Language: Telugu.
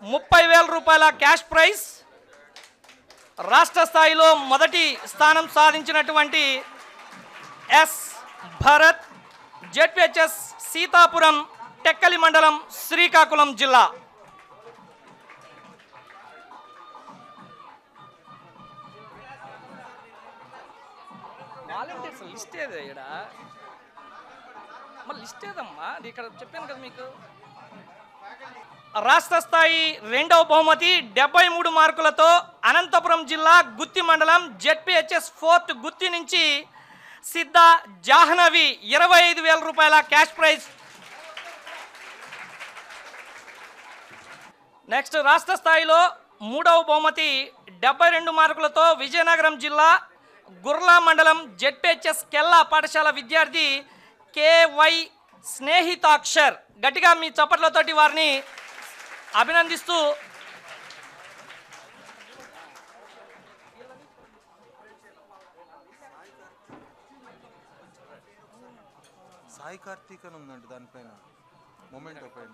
30,000 రూపాయల క్యాష్ ప్రైజ్. రాష్ట్ర స్థాయిలో మొదటి స్థానం సాధించినటువంటి ఎస్ భరత్, జెడ్పిహెచ్ఎస్ సీతాపురం, టెక్కలి మండలం, శ్రీకాకుళం జిల్లా. వాలంటీర్స్ లిస్ట్ ఏది ఇక్కడ? మరి లిస్ట్ ఏదమ్మా? ఇక్కడ చెప్పాను కదా మీకు. రాష్ట్ర స్థాయి రెండవ బహుమతి 73 మార్కులతో అనంతపురం జిల్లా గుత్తి మండలం జెడ్పిహెచ్ఎస్ ఫోర్త్ గుత్తి నుంచి సిద్ధ జాహ్నవి 25,000 రూపాయల క్యాష్ ప్రైజ్. నెక్స్ట్ రాష్ట్ర స్థాయిలో మూడవ బహుమతి 72 మార్కులతో విజయనగరం జిల్లా గుర్లా మండలం జెడ్పిహెచ్ఎస్ కెల్లా పాఠశాల విద్యార్థి కేవై స్నేహితాక్షర్. గట్టిగా మీ చప్పట్లతోటి వారిని అభినందిస్తూ సాయి కార్తీక్ అని ఉందండి దానిపైన, మొమెంటో పైన.